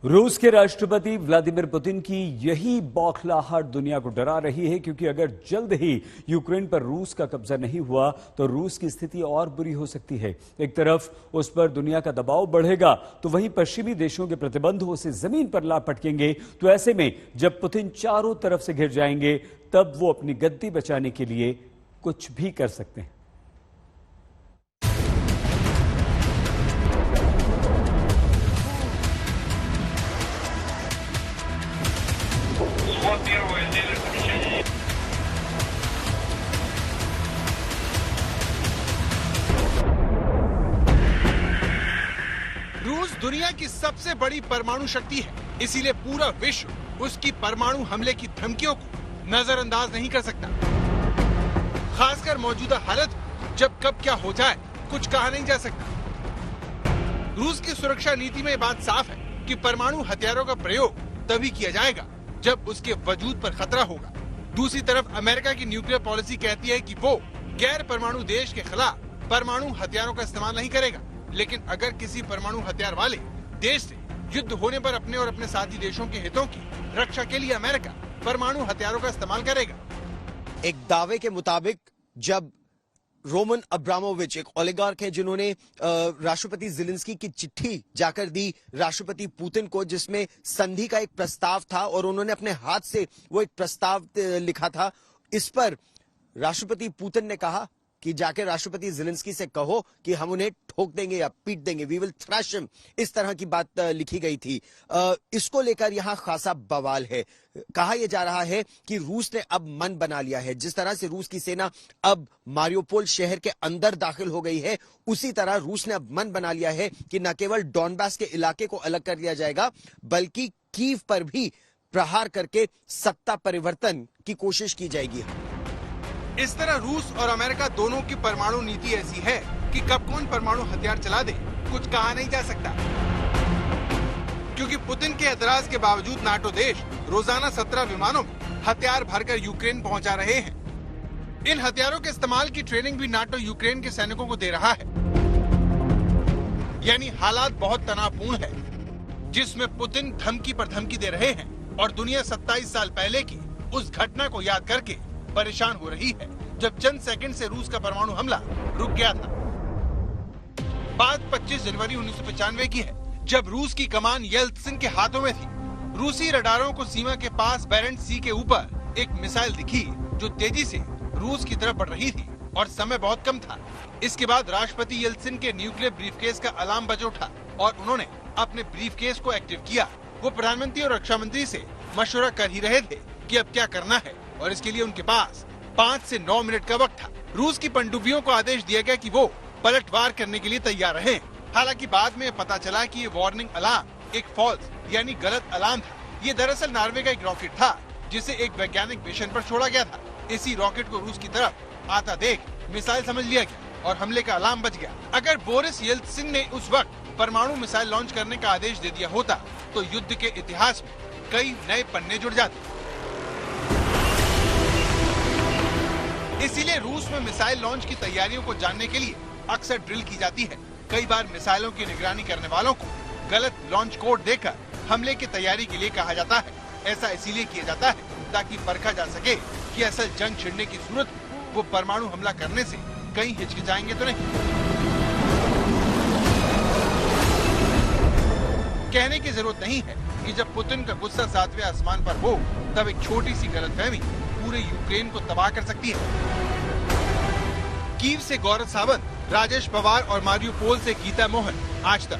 रूस के राष्ट्रपति व्लादिमीर पुतिन की यही बौखलाहट दुनिया को डरा रही है, क्योंकि अगर जल्द ही यूक्रेन पर रूस का कब्जा नहीं हुआ तो रूस की स्थिति और बुरी हो सकती है। एक तरफ उस पर दुनिया का दबाव बढ़ेगा तो वहीं पश्चिमी देशों के प्रतिबंधों से जमीन पर ला पटकेंगे। तो ऐसे में जब पुतिन चारों तरफ से घिर जाएंगे तब वो अपनी गद्दी बचाने के लिए कुछ भी कर सकते हैं। रूस दुनिया की सबसे बड़ी परमाणु शक्ति है, इसीलिए पूरा विश्व उसकी परमाणु हमले की धमकियों को नजरअंदाज नहीं कर सकता। खासकर मौजूदा हालत जब कब क्या हो जाए कुछ कहा नहीं जा सकता। रूस की सुरक्षा नीति में बात साफ है कि परमाणु हथियारों का प्रयोग तभी किया जाएगा जब उसके वजूद पर खतरा होगा। दूसरी तरफ अमेरिका की न्यूक्लियर पॉलिसी कहती है कि वो गैर परमाणु देश के खिलाफ परमाणु हथियारों का इस्तेमाल नहीं करेगा, लेकिन अगर किसी परमाणु हथियार वाले देश से युद्ध होने पर अपने और अपने साथी देशों के हितों की रक्षा के लिए अमेरिका परमाणु हथियारों का इस्तेमाल करेगा। एक दावे के मुताबिक जब रोमन अब्रामोविच एक ओलिगार्क हैं जिन्होंने राष्ट्रपति ज़ेलेंस्की की चिट्ठी जाकर दी राष्ट्रपति पुतिन को, जिसमें संधि का एक प्रस्ताव था और उन्होंने अपने हाथ से वो एक प्रस्ताव लिखा था। इस पर राष्ट्रपति पुतिन ने कहा कि जाकर राष्ट्रपति ज़ेलेंस्की से कहो कि हम उन्हें ठोक देंगे या पीट देंगे, वी विल थ्रैश हिम, इस तरह की बात लिखी गई थी। इसको लेकर यहाँ खासा बवाल है। कहा यह जा रहा है कि रूस ने अब मन बना लिया है। जिस तरह से रूस की सेना अब मारियोपोल शहर के अंदर दाखिल हो गई है, उसी तरह रूस ने अब मन बना लिया है कि न केवल डॉनबास के इलाके को अलग कर दिया जाएगा, बल्कि कीव पर भी प्रहार करके सत्ता परिवर्तन की कोशिश की जाएगी। इस तरह रूस और अमेरिका दोनों की परमाणु नीति ऐसी है कि कब कौन परमाणु हथियार चला दे कुछ कहा नहीं जा सकता, क्योंकि पुतिन के एतराज के बावजूद नाटो देश रोजाना 17 विमानों में हथियार भरकर यूक्रेन पहुंचा रहे हैं। इन हथियारों के इस्तेमाल की ट्रेनिंग भी नाटो यूक्रेन के सैनिकों को दे रहा है। यानी हालात बहुत तनावपूर्ण है, जिसमें पुतिन धमकी पर धमकी दे रहे हैं और दुनिया 27 साल पहले की उस घटना को याद करके परेशान हो रही है जब चंद सेकंड से रूस का परमाणु हमला रुक गया था। बात 25 जनवरी 1995 की है, जब रूस की कमान येल्त्सिन के हाथों में थी। रूसी रडारों को सीमा के पास बेरेंट सी के ऊपर एक मिसाइल दिखी जो तेजी से रूस की तरफ बढ़ रही थी और समय बहुत कम था। इसके बाद राष्ट्रपति येल्त्सिन के न्यूक्लियर ब्रीफकेस का अलार्म बज उठा और उन्होंने अपने ब्रीफकेस को एक्टिव किया। वो प्रधानमंत्री और रक्षा मंत्री से मशवरा कर ही रहे थे कि अब क्या करना है, और इसके लिए उनके पास 5 से 9 मिनट का वक्त था। रूस की पनडुब्बियों को आदेश दिया गया कि वो पलटवार करने के लिए तैयार रहें। हालांकि बाद में पता चला कि ये वार्निंग अलार्म एक फॉल्स यानी गलत अलार्म था। ये दरअसल नॉर्वे का एक रॉकेट था जिसे एक वैज्ञानिक मिशन पर छोड़ा गया था। इसी रॉकेट को रूस की तरफ आता देख मिसाइल समझ लिया गया और हमले का अलार्म बज गया। अगर बोरिस येल्त्सिन ने उस वक्त परमाणु मिसाइल लॉन्च करने का आदेश दे दिया होता तो युद्ध के इतिहास में कई नए पन्ने जुड़ जाते। इसीलिए रूस में मिसाइल लॉन्च की तैयारियों को जानने के लिए अक्सर ड्रिल की जाती है। कई बार मिसाइलों की निगरानी करने वालों को गलत लॉन्च कोड देकर हमले की तैयारी के लिए कहा जाता है। ऐसा इसीलिए किया जाता है ताकि परखा जा सके कि असल जंग छिड़ने की सूरत में वो परमाणु हमला करने से कहीं हिचकिचाएंगे तो नहीं। कहने की जरूरत नहीं है कि जब पुतिन का गुस्सा 7वें आसमान पर हो तब एक छोटी सी गलतफहमी पूरे यूक्रेन को तबाह कर सकती है। कीव से गौरव सावंत, राजेश पवार और मारियोपोल से गीता मोहन, आज तक।